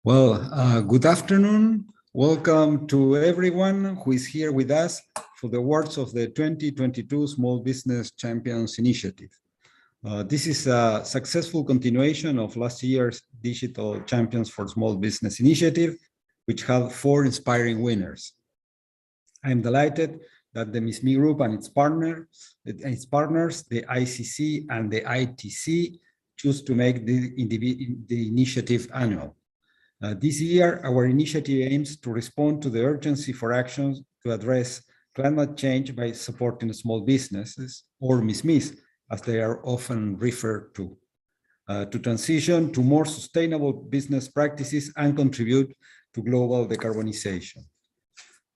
Good afternoon. Welcome to everyone who is here with us for the awards of the 2022 Small Business Champions Initiative. This is a successful continuation of last year's Digital Champions for Small Business Initiative, which had 4 inspiring winners. I am delighted that the MSME Group and its partners, the ICC and the ITC, choose to make the initiative annual. This year, our initiative aims to respond to the urgency for actions to address climate change by supporting small businesses, or MSMEs, as they are often referred to transition to more sustainable business practices and contribute to global decarbonization.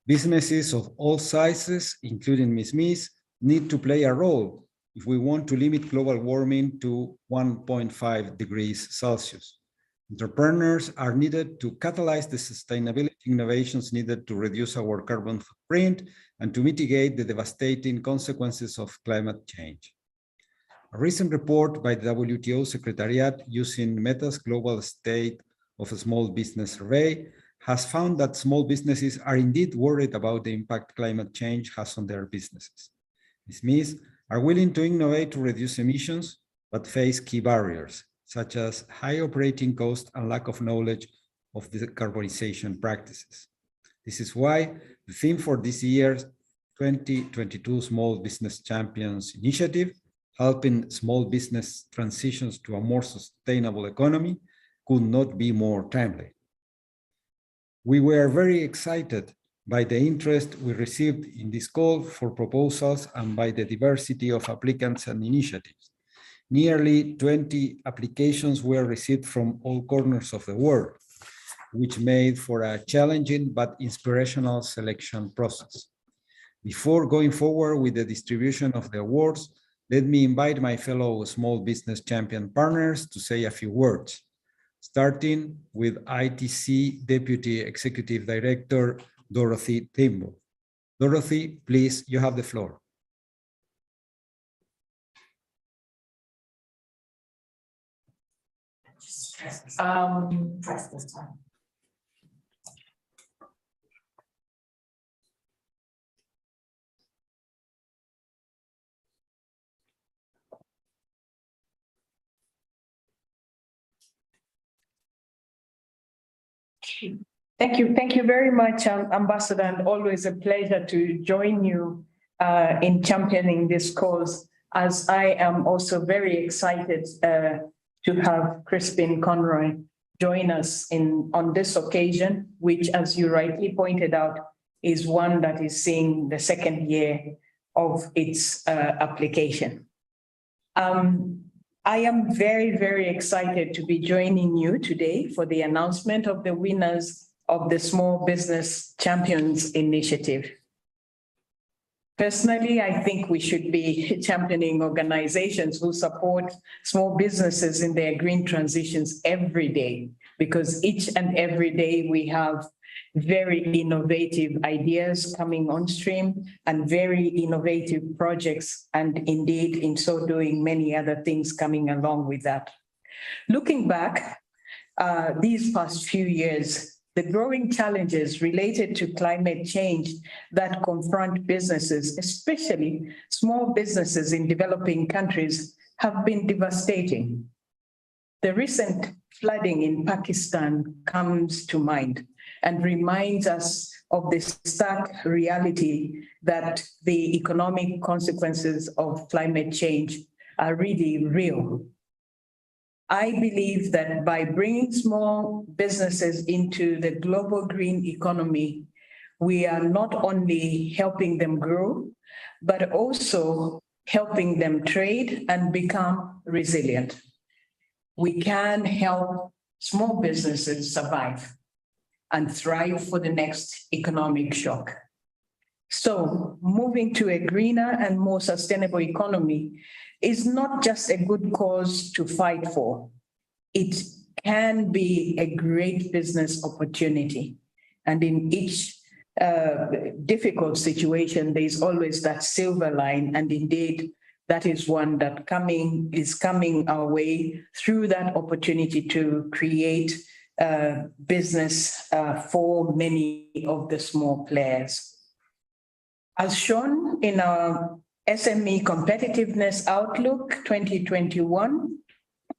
Businesses of all sizes, including MSMEs, need to play a role if we want to limit global warming to 1.5 degrees Celsius. Entrepreneurs are needed to catalyze the sustainability innovations needed to reduce our carbon footprint and to mitigate the devastating consequences of climate change. A recent report by the WTO Secretariat using Meta's Global State of a Small Business Survey has found that small businesses are indeed worried about the impact climate change has on their businesses. SMEs are willing to innovate to reduce emissions, but face key barriers, such as high operating costs and lack of knowledge of the decarbonization practices. This is why the theme for this year's 2022 Small Business Champions Initiative, helping small business transitions to a more sustainable economy, could not be more timely. We were very excited by the interest we received in this call for proposals and by the diversity of applicants and initiatives. Nearly 20 applications were received from all corners of the world, which made for a challenging but inspirational selection process. Before going forward with the distribution of the awards, let me invite my fellow small business champion partners to say a few words, starting with ITC Deputy Executive Director, Dorothy Timbo. Dorothy, please, you have the floor. Press this time. Thank you very much, Ambassador, and always a pleasure to join you in championing this cause, as I am also very excited to have Crispin Conroy join us on this occasion, which, as you rightly pointed out, is one that is seeing the second year of its application. I am very, very excited to be joining you today for the announcement of the winners of the Small Business Champions Initiative. Personally, I think we should be championing organizations who support small businesses in their green transitions every day, because each and every day we have very innovative ideas coming on stream and very innovative projects, and indeed in so doing many other things coming along with that. Looking back these past few years, the growing challenges related to climate change that confront businesses, especially small businesses in developing countries, have been devastating. The recent flooding in Pakistan comes to mind and reminds us of the stark reality that the economic consequences of climate change are really real. I believe that by bringing small businesses into the global green economy, we are not only helping them grow, but also helping them trade and become resilient. We can help small businesses survive and thrive for the next economic shock. So moving to a greener and more sustainable economy is not just a good cause to fight for. It can be a great business opportunity. And in each difficult situation, there's always that silver line. And indeed, that is one that is coming our way through that opportunity to create business for many of the small players. As shown in our SME Competitiveness Outlook 2021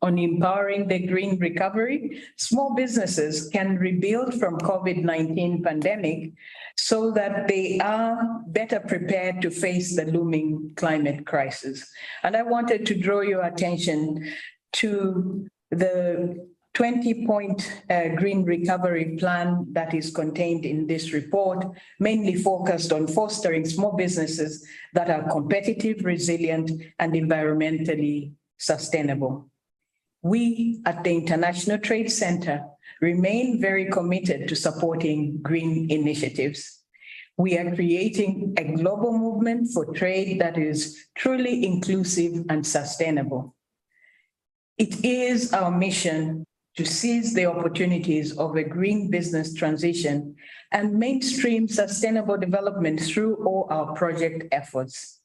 on empowering the green recovery, small businesses can rebuild from COVID-19 pandemic so that they are better prepared to face the looming climate crisis. And I wanted to draw your attention to the 20-point green recovery plan that is contained in this report, mainly focused on fostering small businesses that are competitive, resilient, and environmentally sustainable. We at the International Trade Center remain very committed to supporting green initiatives. We are creating a global movement for trade that is truly inclusive and sustainable. It is our mission to seize the opportunities of a green business transition and mainstream sustainable development through all our project efforts.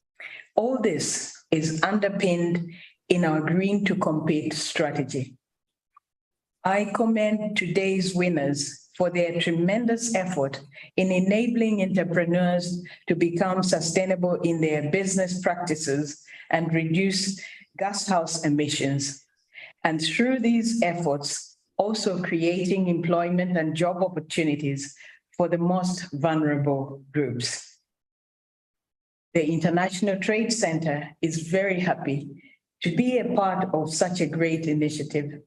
All this is underpinned in our Green to Compete strategy. I commend today's winners for their tremendous effort in enabling entrepreneurs to become sustainable in their business practices and reduce greenhouse emissions. And through these efforts, also creating employment and job opportunities for the most vulnerable groups. The International Trade Center is very happy to be a part of such a great initiative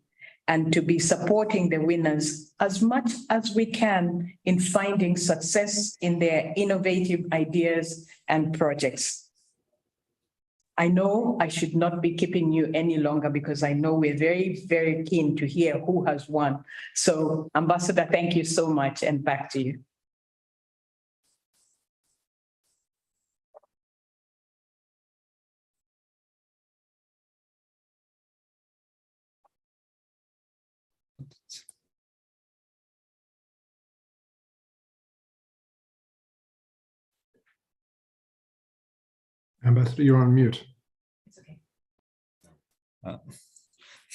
and to be supporting the winners as much as we can in finding success in their innovative ideas and projects. I know I should not be keeping you any longer because I know we're very, very keen to hear who has won. So, Ambassador, thank you so much, and back to you. Ambassador, you're on mute. It's okay.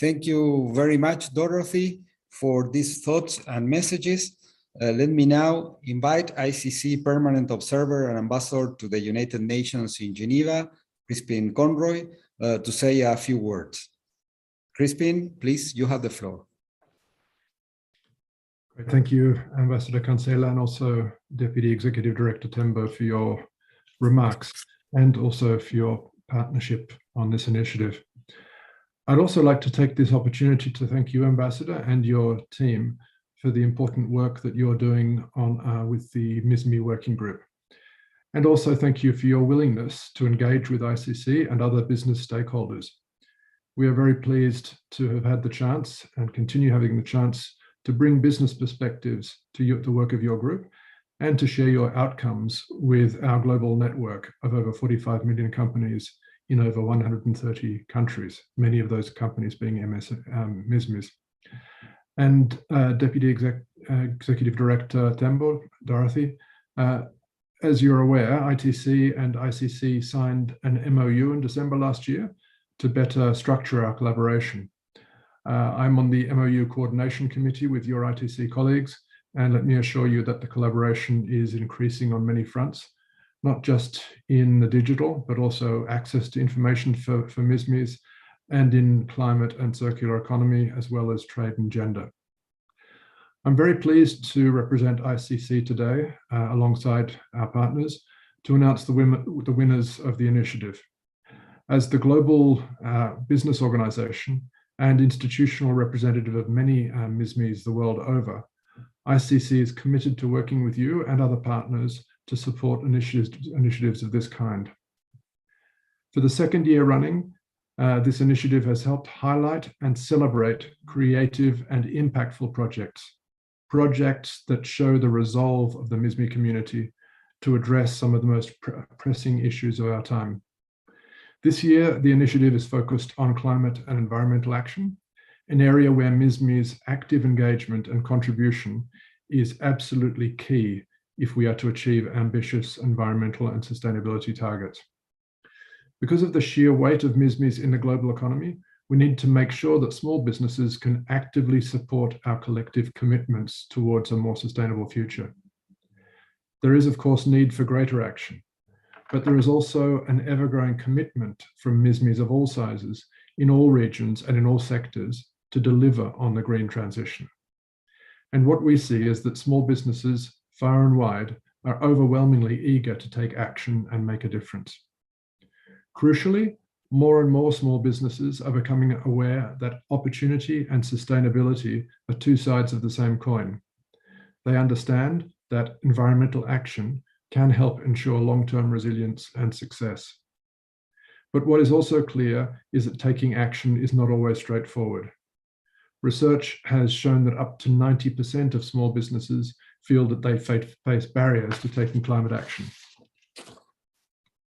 Thank you very much, Dorothy, for these thoughts and messages. Let me now invite ICC Permanent Observer and Ambassador to the United Nations in Geneva, Crispin Conroy, to say a few words. Crispin, please, you have the floor. Great. Thank you, Ambassador Cancela, and also Deputy Executive Director Tembo, for your remarks and also for your partnership on this initiative. I'd also like to take this opportunity to thank you, Ambassador, and your team for the important work that you're doing on with the MSME Working Group. And also thank you for your willingness to engage with ICC and other business stakeholders. We are very pleased to have had the chance and continue having the chance to bring business perspectives to the work of your group and to share your outcomes with our global network of over 45 million companies in over 130 countries, many of those companies being MSMEs. And Deputy Executive Director Tembo, Dorothy, as you're aware, ITC and ICC signed an MOU in December last year to better structure our collaboration. I'm on the MOU Coordination Committee with your ITC colleagues, and let me assure you that the collaboration is increasing on many fronts, not just in the digital, but also access to information for MSMEs and in climate and circular economy, as well as trade and gender. I'm very pleased to represent ICC today, alongside our partners, to announce the winners of the initiative. As the global business organization and institutional representative of many MSMEs the world over, ICC is committed to working with you and other partners to support initiatives of this kind. For the second year running, this initiative has helped highlight and celebrate creative and impactful projects that show the resolve of the MSME community to address some of the most pressing issues of our time. This year, the initiative is focused on climate and environmental action, an area where MSME's active engagement and contribution is absolutely key if we are to achieve ambitious environmental and sustainability targets. Because of the sheer weight of MSMEs in the global economy, we need to make sure that small businesses can actively support our collective commitments towards a more sustainable future. There is, of course, need for greater action, but there is also an ever-growing commitment from MSMEs of all sizes, in all regions and in all sectors, to deliver on the green transition. And what we see is that small businesses, far and wide, are overwhelmingly eager to take action and make a difference. Crucially, more and more small businesses are becoming aware that opportunity and sustainability are two sides of the same coin. They understand that environmental action can help ensure long-term resilience and success. But what is also clear is that taking action is not always straightforward. Research has shown that up to 90% of small businesses feel that they face barriers to taking climate action.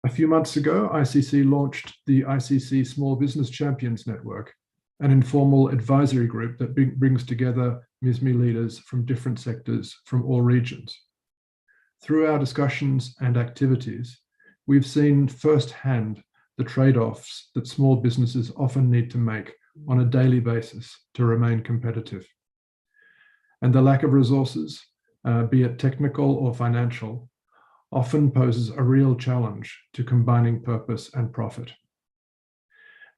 A few months ago, ICC launched the ICC Small Business Champions Network, an informal advisory group that brings together MSME leaders from different sectors from all regions. Through our discussions and activities, we've seen firsthand the trade-offs that small businesses often need to make on a daily basis to remain competitive. And the lack of resources, be it technical or financial, often poses a real challenge to combining purpose and profit.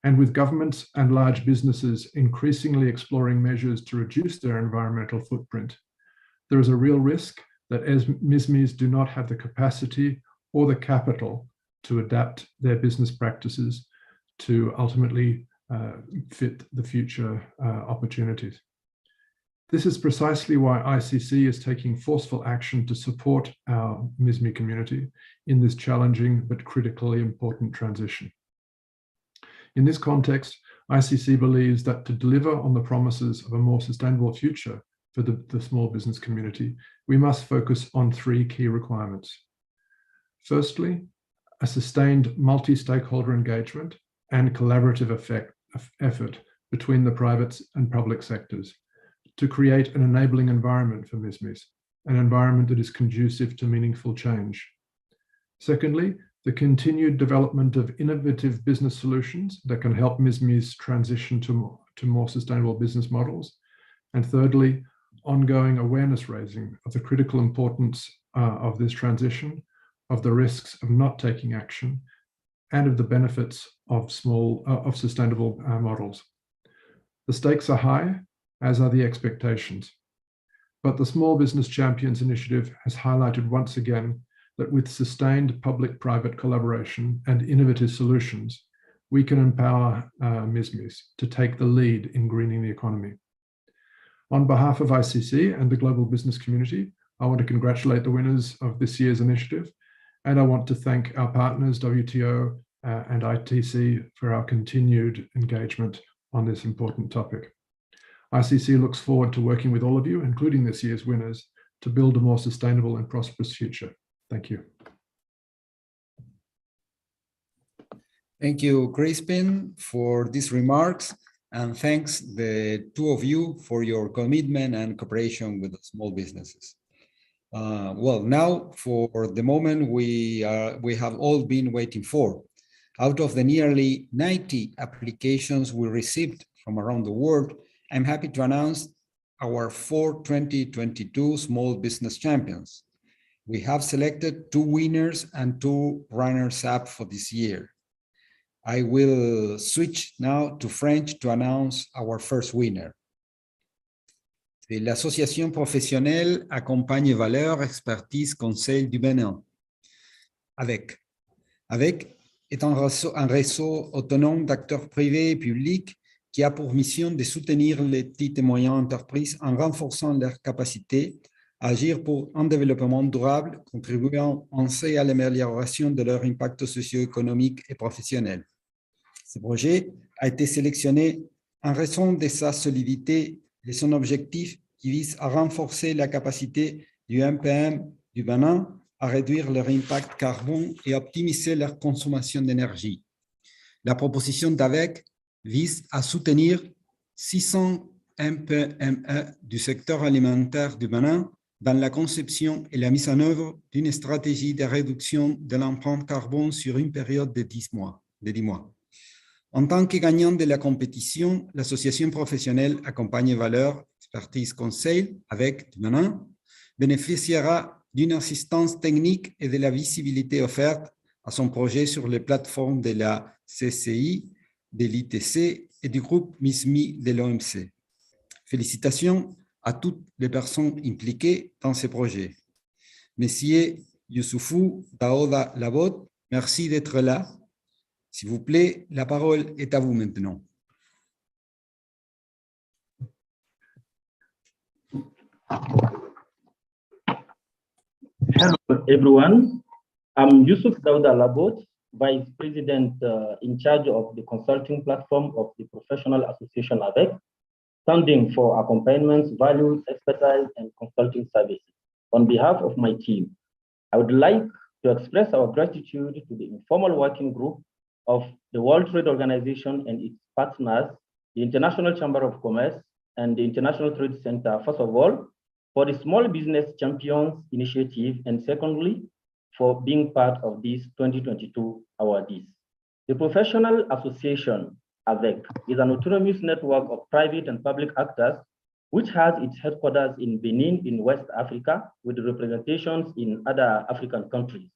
And with governments and large businesses increasingly exploring measures to reduce their environmental footprint, there is a real risk that as MSMEs do not have the capacity or the capital to adapt their business practices to ultimately fit the future opportunities. This is precisely why ICC is taking forceful action to support our MSME community in this challenging but critically important transition. In this context, ICC believes that to deliver on the promises of a more sustainable future for the small business community, we must focus on three key requirements. Firstly, a sustained multi-stakeholder engagement and collaborative effort between the private and public sectors to create an enabling environment for MSMEs, an environment that is conducive to meaningful change. Secondly, the continued development of innovative business solutions that can help MSMEs transition to more sustainable business models. And thirdly, ongoing awareness raising of the critical importance of this transition, of the risks of not taking action, and of the benefits of sustainable models. The stakes are high, as are the expectations. But the Small Business Champions Initiative has highlighted once again that with sustained public-private collaboration and innovative solutions, we can empower MSMEs to take the lead in greening the economy. On behalf of ICC and the global business community, I want to congratulate the winners of this year's initiative, and I want to thank our partners, WTO and ITC, for our continued engagement on this important topic. ICC looks forward to working with all of you, including this year's winners, to build a more sustainable and prosperous future. Thank you. Thank you, Crispin, for these remarks, and thanks the two of you for your commitment and cooperation with the small businesses. Well, now for the moment we have all been waiting for. Out of the nearly 90 applications we received from around the world, I'm happy to announce our 4 2022 Small Business Champions. We have selected 2 winners and 2 runners-up for this year. I will switch now to French to announce our first winner. L'association Professionnelle accompagne Valeurs, Expertise, Conseil du Bénin. Avec est un réseau autonome d'acteurs privés et publics qui a pour mission de soutenir les petites et moyennes entreprises en renforçant leurs capacités à agir pour un développement durable, contribuant ainsi à l'amélioration de leur impact socio-économique et professionnel. Ce projet a été sélectionné en raison de sa solidité et son objectif qui vise à renforcer la capacité du MPM du Bénin à réduire leur impact carbone et optimiser leur consommation d'énergie. La proposition d'AVEC vise à soutenir 600 MPME du secteur alimentaire du Bénin dans la conception et la mise en œuvre d'une stratégie de réduction de l'empreinte carbone sur une période de 10 mois. En tant que gagnant de la compétition, l'association professionnelle Accompagne Valeurs Expertise Conseil avec Demain bénéficiera d'une assistance technique et de la visibilité offerte à son projet sur les plateformes de la CCI, de l'ITC et du groupe MSME de l'OMC. Félicitations à toutes les personnes impliquées dans ce projet. Monsieur Youssoufou Daouda Labot, merci d'être là. S'il vous plaît, la parole est à vous maintenant. Hello, everyone. I'm Yusuf Dauda Labot, Vice President in charge of the consulting platform of the Professionnelle Association AVEC, standing for accompaniments, values, expertise, and consulting services. On behalf of my team, I would like to express our gratitude to the Informal Working Group of the World Trade Organization and its partners, the International Chamber of Commerce and the International Trade Center, first of all, for the Small Business Champions Initiative, and secondly, for being part of these 2022 awardees. The Professionnelle Association, AVEC, is an autonomous network of private and public actors, which has its headquarters in Benin in West Africa, with representations in other African countries.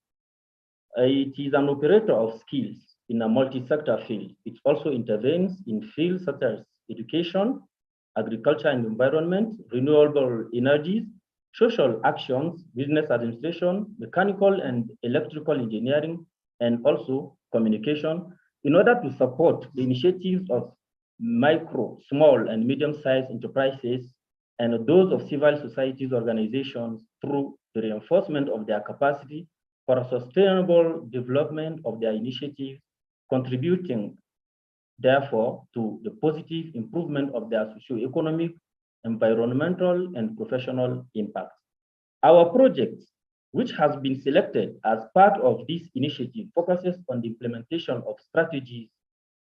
It is an operator of skills in a multi-sector field. It also intervenes in fields such as education, agriculture and environment, renewable energies, social actions, business administration, mechanical and electrical engineering, and also communication, in order to support the initiatives of micro, small, and medium-sized enterprises and those of civil societies organizations through the reinforcement of their capacity for a sustainable development of their initiatives, contributing therefore to the positive improvement of their socio-economic, environmental, and professional impact. Our project, which has been selected as part of this initiative, focuses on the implementation of strategies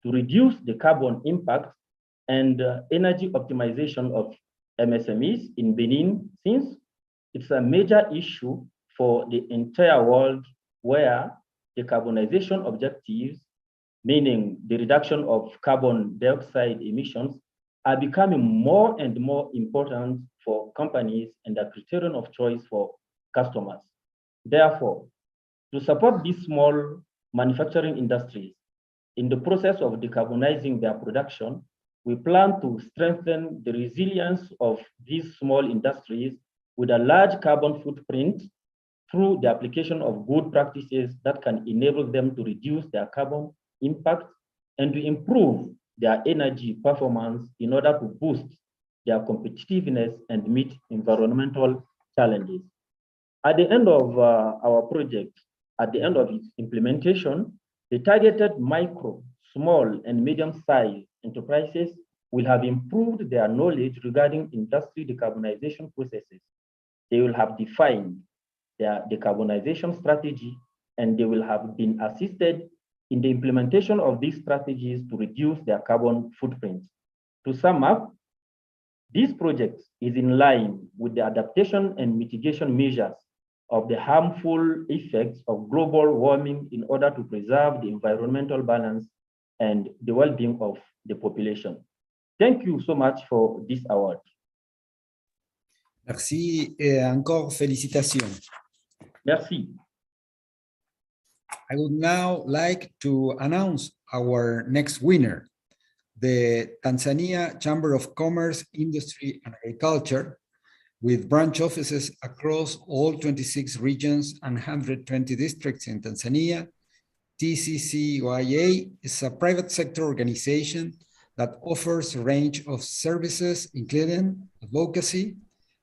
to reduce the carbon impact and energy optimization of MSMEs in Benin, since it's a major issue for the entire world, where decarbonization objectives, meaning the reduction of carbon dioxide emissions, are becoming more and more important for companies and a criterion of choice for customers. Therefore, to support these small manufacturing industries in the process of decarbonizing their production, we plan to strengthen the resilience of these small industries with a large carbon footprint through the application of good practices that can enable them to reduce their carbon impact and to improve their energy performance in order to boost their competitiveness and meet environmental challenges. At the end of our project, at the end of its implementation, the targeted micro, small, and medium-sized enterprises will have improved their knowledge regarding industry decarbonization processes. They will have defined their decarbonization strategy, and they will have been assisted in the implementation of these strategies to reduce their carbon footprint. To sum up, this project is in line with the adaptation and mitigation measures of the harmful effects of global warming in order to preserve the environmental balance and the well-being of the population. Thank you so much for this award. Merci et encore félicitations. Merci. I would now like to announce our next winner, the Tanzania Chamber of Commerce, Industry and Agriculture, with branch offices across all 26 regions and 120 districts in Tanzania. ICC-ITC-WTO is a private sector organization that offers a range of services, including advocacy,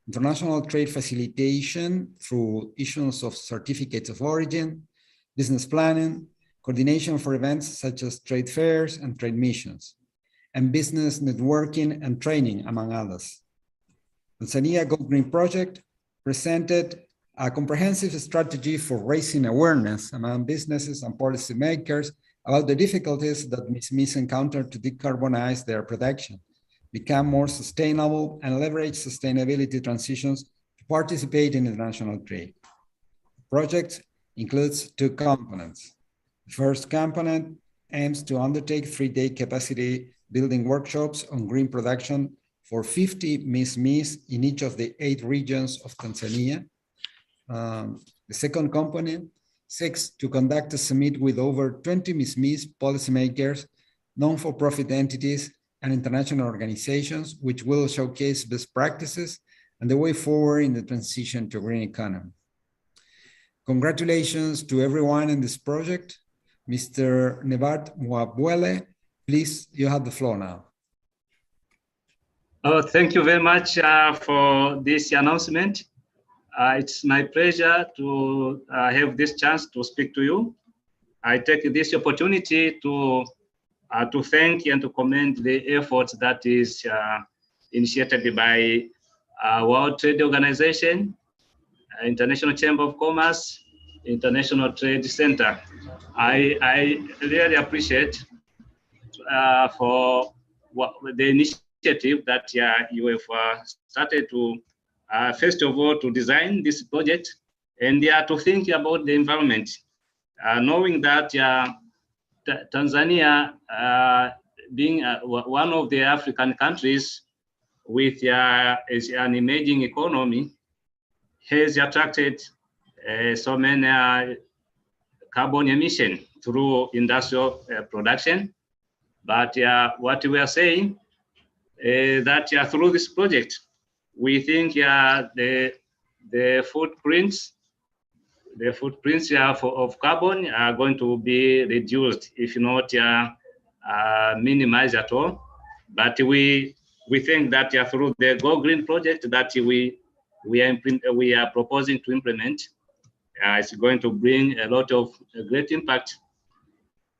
international trade facilitation through issuance of certificates of origin, business planning, coordination for events such as trade fairs and trade missions, and business networking and training, among others. Tanzania Go Green Project presented a comprehensive strategy for raising awareness among businesses and policymakers about the difficulties that MSMEs encounter to decarbonize their production, become more sustainable, and leverage sustainability transitions to participate in international trade. The project includes two components. The first component aims to undertake 3-day capacity building workshops on green production for 50 MSMEs in each of the 8 regions of Tanzania. The second component seeks to conduct a summit with over 20 MSMEs, policymakers, non-for-profit entities, and international organizations, which will showcase best practices and the way forward in the transition to a green economy. Congratulations to everyone in this project. Mr. Nebat Mwabwele, please, you have the floor now. Oh, thank you very much for this announcement. It's my pleasure to have this chance to speak to you. I take this opportunity to thank and to commend the efforts that is initiated by World Trade Organization, International Chamber of Commerce, International Trade Center. I really appreciate for the initiative that you have started to, first of all, to design this project and to think about the environment, knowing that Tanzania, being one of the African countries with an emerging economy, has attracted so many carbon emission through industrial production. But what we are saying that through this project, we think the footprints of carbon are going to be reduced, if not minimized at all. But we think that through the Go Green project that we are proposing to implement, it's going to bring a lot of great impact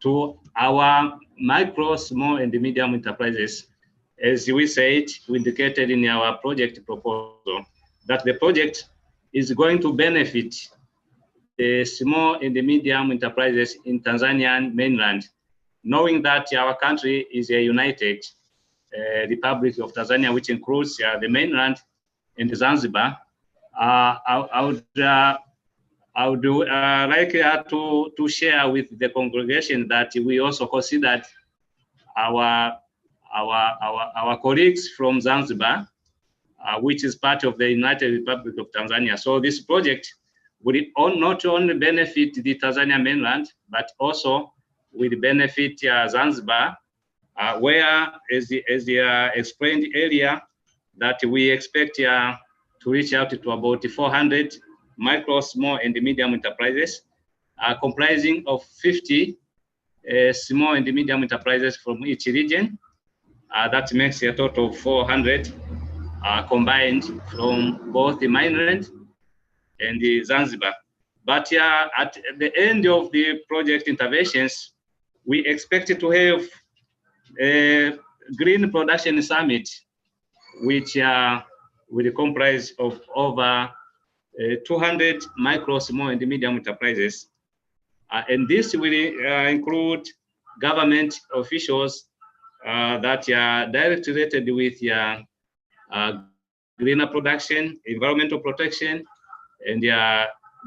to our micro, small, and medium enterprises. As we said, we indicated in our project proposal that the project is going to benefit the small and the medium enterprises in Tanzanian mainland, knowing that our country is a united Republic of Tanzania, which includes the mainland and Zanzibar. I would like to share with the congregation that we also considered our colleagues from Zanzibar, which is part of the United Republic of Tanzania. So this project will not only benefit the Tanzania mainland, but also will benefit Zanzibar, where, as the explained earlier, that we expect to reach out to about 400 micro, small, and medium enterprises, comprising of 50 small and medium enterprises from each region. That makes a total of 400 combined from both the mainland and the Zanzibar. But at the end of the project interventions, we expect to have a green production summit, which will comprise of over 200 micro, small, and medium enterprises. And this will include government officials that are directly related with greener production, environmental protection, and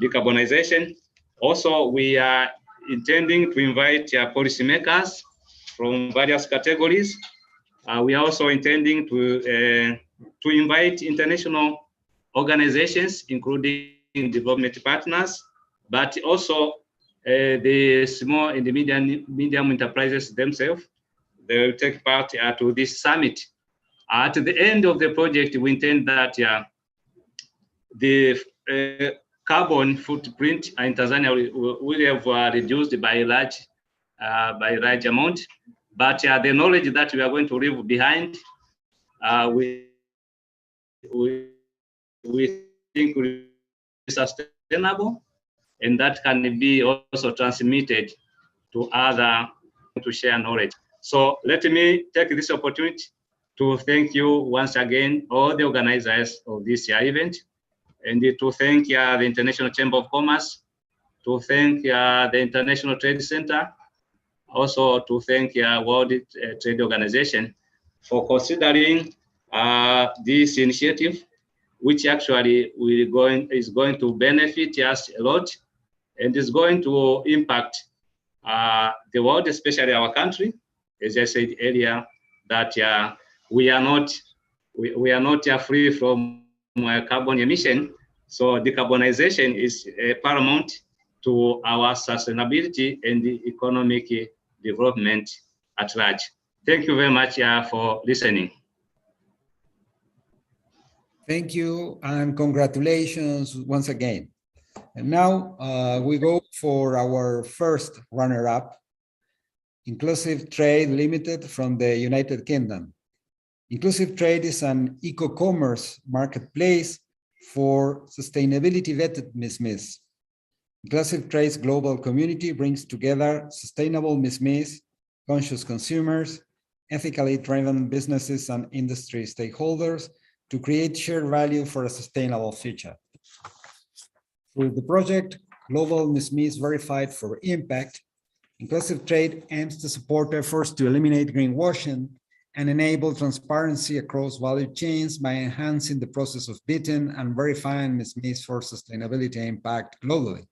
decarbonization. Also, we are intending to invite policymakers from various categories. We are also intending to invite international organizations, including development partners, but also the small and the medium enterprises themselves. They will take part to this summit. At the end of the project, we intend that the carbon footprint in Tanzania will have reduced by a large amount. But the knowledge that we are going to leave behind, we think will be sustainable, and that can be also transmitted to other to share knowledge. So let me take this opportunity to thank you once again, all the organizers of this event, and to thank the International Chamber of Commerce, to thank the International Trade Center, also to thank World Trade Organization for considering this initiative, which actually is going to benefit us a lot and is going to impact the world, especially our country, as I said earlier, that we are not free from carbon emission. So decarbonization is paramount to our sustainability and the economic development at large. Thank you very much for listening. Thank you and congratulations once again. And now we go for our first runner-up, Inclusive Trade Limited from the United Kingdom. Inclusive Trade is an eco-commerce marketplace for sustainability-vetted MSMEs. Inclusive Trade's global community brings together sustainable MSMEs, conscious consumers, ethically driven businesses and industry stakeholders to create shared value for a sustainable future. Through the project, Global MSMEs Verified for Impact, Inclusive Trade aims to support efforts to eliminate greenwashing and enable transparency across value chains by enhancing the process of bidding and verifying MSMEs for sustainability impact globally.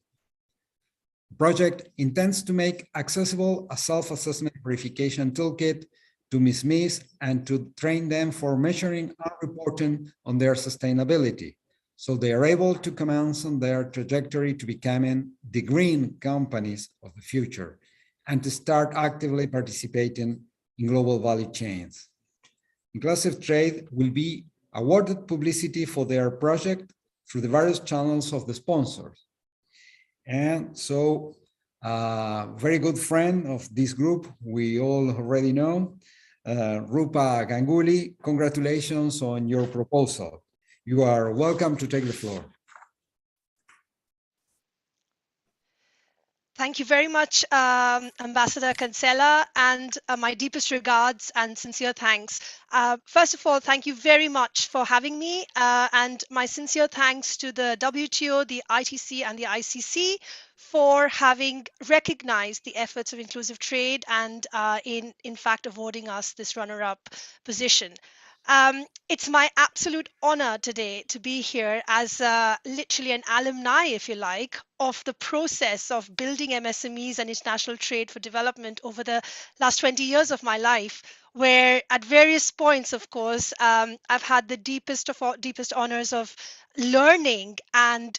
The project intends to make accessible a self-assessment verification toolkit to MSMEs and to train them for measuring and reporting on their sustainability, so they are able to commence on their trajectory to becoming the green companies of the future and to start actively participating in global value chains. Inclusive Trade will be awarded publicity for their project through the various channels of the sponsors. And so, very good friend of this group, we all already know, Rupa Ganguly, congratulations on your proposal. You are welcome to take the floor. Thank you very much, Ambassador Cancela, and my deepest regards and sincere thanks. First of all, thank you very much for having me, and my sincere thanks to the WTO, the ITC, and the ICC for having recognized the efforts of inclusive trade and in fact awarding us this runner-up position. It's my absolute honor today to be here as literally an alumni, if you like, of the process of building MSMEs and international trade for development over the last 20 years of my life, where at various points, of course, I've had the deepest honors of learning and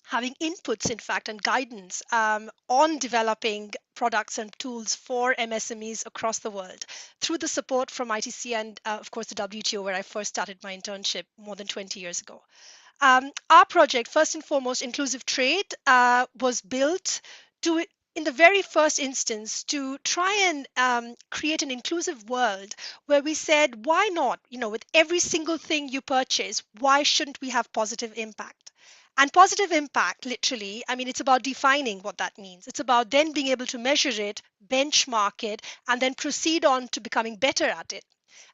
having inputs, in fact, and guidance on developing products and tools for MSMEs across the world through the support from ITC and, of course, the WTO, where I first started my internship more than 20 years ago. Our project, first and foremost, Inclusive Trade, was built to, in the very first instance, to try and create an inclusive world where we said, why not, with every single thing you purchase, why shouldn't we have positive impact? And positive impact, literally, I mean, it's about defining what that means. It's about then being able to measure it, benchmark it, and then proceed on to becoming better at it.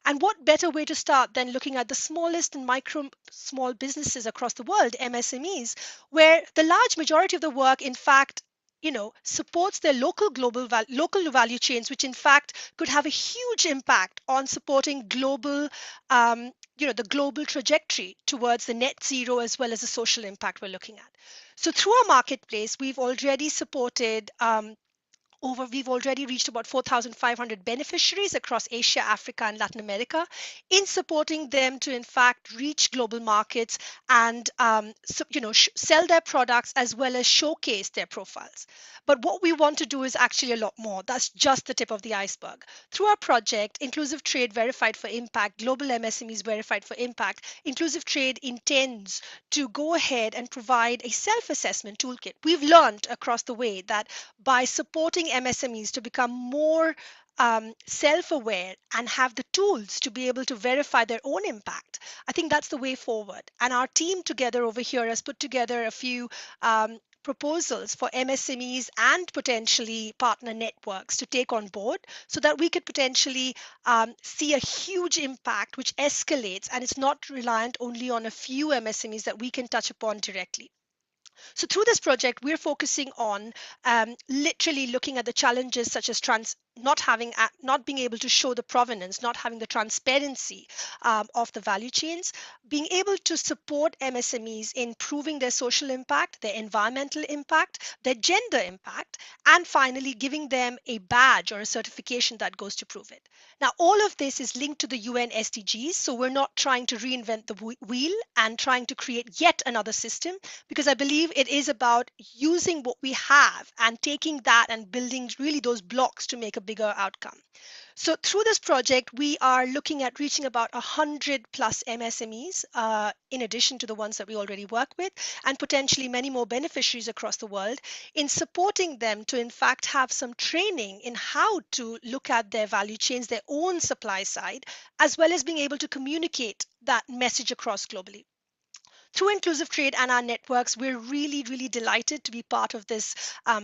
And what better way to start than looking at the smallest and small businesses across the world, MSMEs, where the large majority of the work, in fact, supports their local value chains, which in fact could have a huge impact on supporting global, the global trajectory towards the net zero as well as the social impact we're looking at. So through our marketplace, we've already supported we've already reached about 4,500 beneficiaries across Asia, Africa, and Latin America in supporting them to, in fact, reach global markets and, sell their products as well as showcase their profiles. But what we want to do is actually a lot more. That's just the tip of the iceberg. Through our project, Inclusive Trade Verified for Impact, Global MSMEs Verified for Impact, Inclusive Trade intends to go ahead and provide a self-assessment toolkit. We've learned across the way that by supporting MSMEs to become more self-aware and have the tools to be able to verify their own impact, I think that's the way forward. And our team together over here has put together a few proposals for MSMEs and potentially partner networks to take on board so that we could potentially see a huge impact which escalates, and it's not reliant only on a few MSMEs that we can touch upon directly. So through this project, we're focusing on literally looking at the challenges such as not being able to show the provenance, not having the transparency of the value chains, being able to support MSMEs in proving their social impact, their environmental impact, their gender impact, and finally giving them a badge or a certification that goes to prove it. Now, all of this is linked to the UN SDGs, so we're not trying to reinvent the wheel and trying to create yet another system, because I believe it is about using what we have and taking that and building really those blocks to make a bigger outcome. So through this project, we are looking at reaching about 100 plus MSMEs, in addition to the ones that we already work with, and potentially many more beneficiaries across the world, in supporting them to in fact have some training in how to look at their value chains, their own supply side, as well as being able to communicate that message across globally. Through Inclusive Trade and our networks, we're really, really delighted to be part of this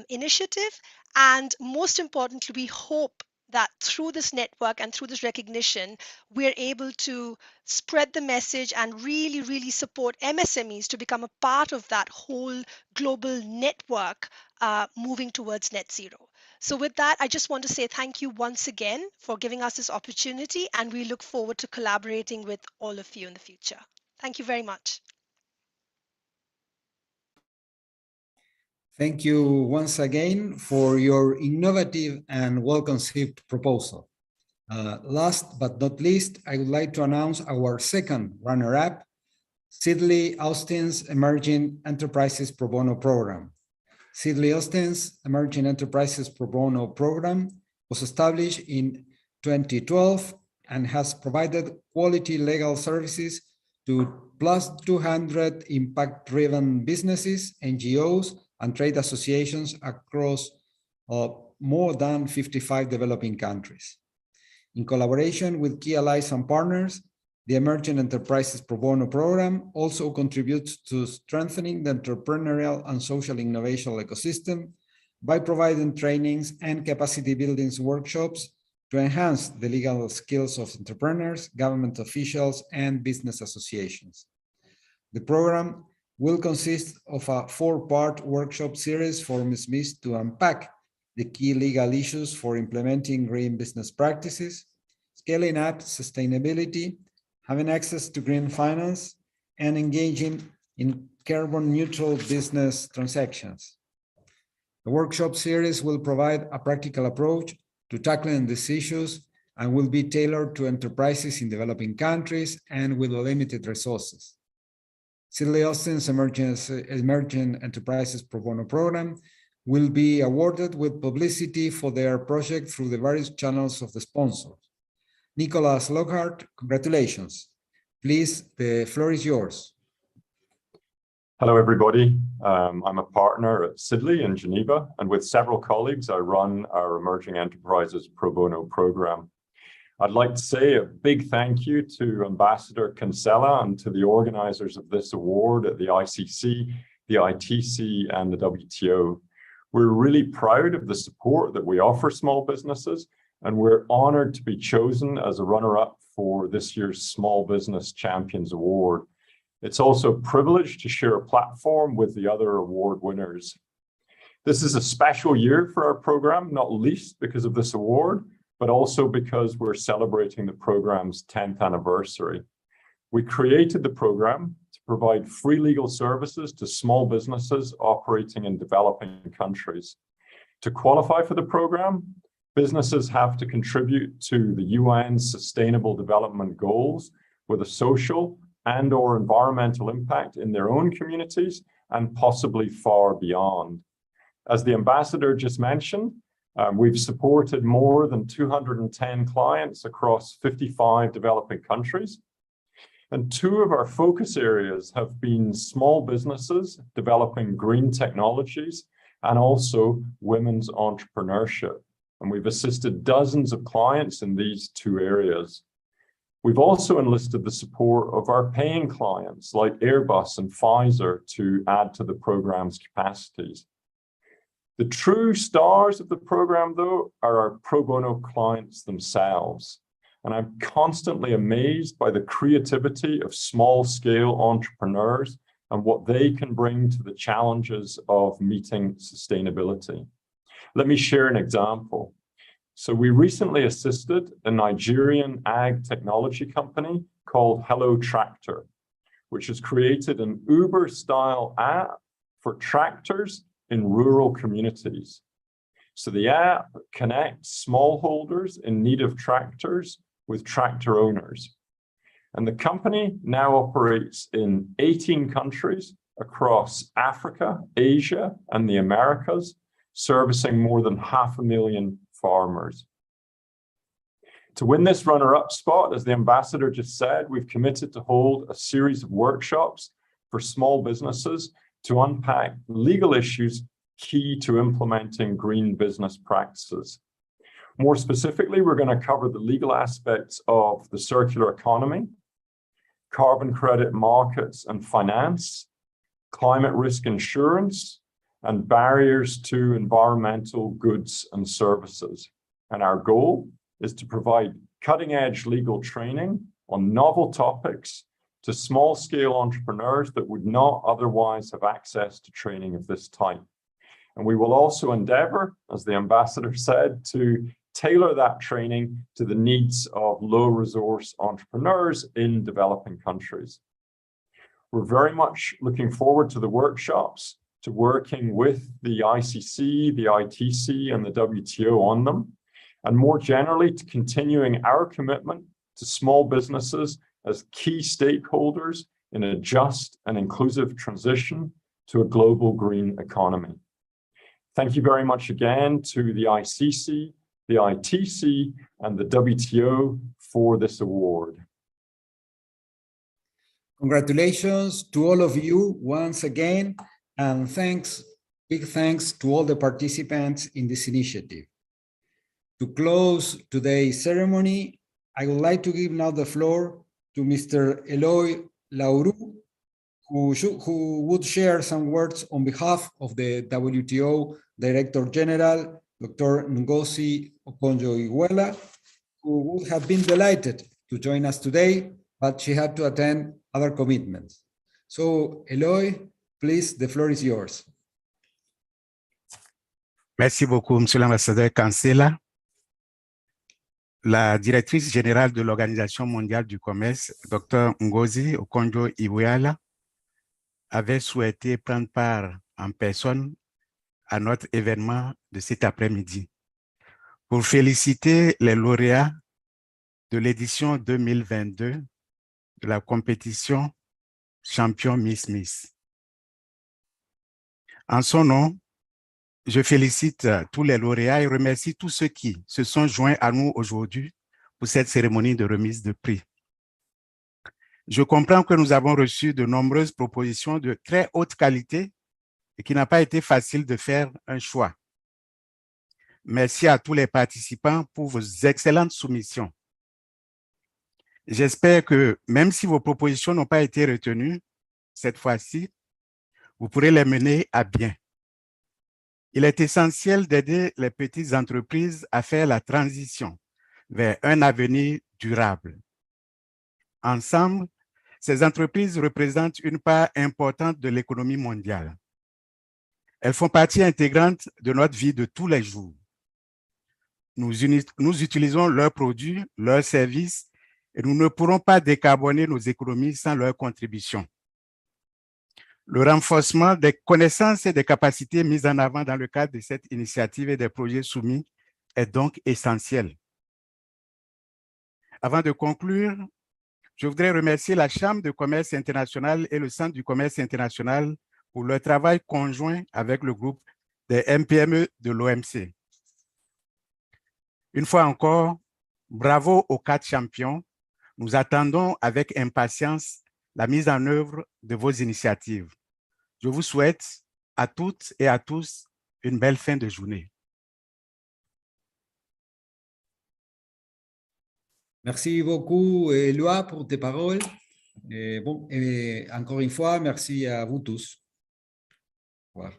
initiative. And most importantly, we hope that through this network and through this recognition, we're able to spread the message and really, really support MSMEs to become a part of that whole global network moving towards net zero. So with that, I just want to say thank you once again for giving us this opportunity, and we look forward to collaborating with all of you in the future. Thank you very much. Thank you once again for your innovative and well-conceived proposal. Last but not least, I would like to announce our second runner-up, Sidley Austin's Emerging Enterprises Pro Bono Program. Sidley Austin's Emerging Enterprises Pro Bono Program was established in 2012 and has provided quality legal services to plus 200 impact-driven businesses, NGOs, and trade associations across more than 55 developing countries. In collaboration with key allies and partners, the Emerging Enterprises Pro Bono Program also contributes to strengthening the entrepreneurial and social innovation ecosystem by providing trainings and capacity building workshops to enhance the legal skills of entrepreneurs, government officials, and business associations. The program will consist of a 4-part workshop series for MSMEs to unpack the key legal issues for implementing green business practices, scaling up sustainability, having access to green finance, and engaging in carbon neutral business transactions. The workshop series will provide a practical approach to tackling these issues and will be tailored to enterprises in developing countries and with limited resources. Sidley Austin's Emerging Enterprises Pro Bono Program will be awarded with publicity for their project through the various channels of the sponsors. Nicholas Lockhart, congratulations. Please, the floor is yours. Hello, everybody. I'm a partner at Sidley in Geneva, and with several colleagues, I run our Emerging Enterprises Pro Bono program. I'd like to say a big thank you to Ambassador Kinsella and to the organizers of this award at the ICC, the ITC, and the WTO. We're really proud of the support that we offer small businesses, and we're honored to be chosen as a runner-up for this year's Small Business Champions Award. It's also a privilege to share a platform with the other award winners. This is a special year for our program, not least because of this award, but also because we're celebrating the program's 10th anniversary. We created the program to provide free legal services to small businesses operating in developing countries. To qualify for the program, businesses have to contribute to the UN's Sustainable Development Goals with a social and/or environmental impact in their own communities and possibly far beyond. As the ambassador just mentioned, we've supported more than 210 clients across 55 developing countries. And 2 of our focus areas have been small businesses developing green technologies and also women's entrepreneurship. And we've assisted dozens of clients in these 2 areas. We've also enlisted the support of our paying clients like Airbus and Pfizer to add to the program's capacities. The true stars of the program, though, are our pro bono clients themselves. And I'm constantly amazed by the creativity of small-scale entrepreneurs and what they can bring to the challenges of meeting sustainability. Let me share an example. So we recently assisted a Nigerian ag technology company called Hello Tractor, which has created an Uber-style app for tractors in rural communities. So the app connects smallholders in need of tractors with tractor owners. And the company now operates in 18 countries across Africa, Asia, and the Americas, servicing more than 500,000 farmers. To win this runner-up spot, as the ambassador just said, we've committed to hold a series of workshops for small businesses to unpack legal issues key to implementing green business practices. More specifically, we're going to cover the legal aspects of the circular economy, carbon credit markets and finance, climate risk insurance, and barriers to environmental goods and services. And our goal is to provide cutting-edge legal training on novel topics to small-scale entrepreneurs that would not otherwise have access to training of this type. And we will also endeavor, as the ambassador said, to tailor that training to the needs of low-resource entrepreneurs in developing countries. We're very much looking forward to the workshops, to working with the ICC, the ITC, and the WTO on them, and more generally to continuing our commitment to small businesses as key stakeholders in a just and inclusive transition to a global green economy. Thank you very much again to the ICC, the ITC, and the WTO for this award. Congratulations to all of you once again, and big thanks to all the participants in this initiative. To close today's ceremony, I would like to give now the floor to Mr. Eloy Lauru, who would share some words on behalf of the WTO Director General, Dr. Ngozi Okonjo-Iweala, who would have been delighted to join us today, but she had to attend other commitments. So, Eloy, please, the floor is yours. Merci beaucoup, Monsieur l'ambassadeur Cancela. La directrice générale de l'Organisation mondiale du commerce, Dr. Ngozi Okonjo-Iweala, avait souhaité prendre part en personne à notre événement de cet après-midi pour féliciter les lauréats de l'édition 2022 de la compétition Champion Miss. En son nom, je félicite tous les lauréats et remercie tous ceux qui se sont joints à nous aujourd'hui pour cette cérémonie de remise de prix. Je comprends que nous avons reçu de nombreuses propositions de très haute qualité et qu'il n'a pas été facile de faire un choix. Merci à tous les participants pour vos excellentes soumissions. J'espère que même si vos propositions n'ont pas été retenues, cette fois-ci, vous pourrez les mener à bien. Il est essentiel d'aider les petites entreprises à faire la transition vers un avenir durable. Ensemble, ces entreprises représentent une part importante de l'économie mondiale. Elles font partie intégrante de notre vie de tous les jours. Nous utilisons leurs produits, leurs services, et nous ne pourrons pas décarboner nos économies sans leur contribution. Le renforcement des connaissances et des capacités mises en avant dans le cadre de cette initiative et des projets soumis est donc essentiel. Avant de conclure, je voudrais remercier la Chambre de commerce international et le Centre du commerce international pour leur travail conjoint avec le groupe des MPME de l'OMC. Une fois encore, bravo aux 4 champions. Nous attendons avec impatience la mise en œuvre de vos initiatives. Je vous souhaite à toutes et à tous une belle fin de journée. Merci beaucoup, Eloi, pour tes paroles. Encore une fois, merci à vous tous. Au revoir.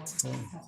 Oh.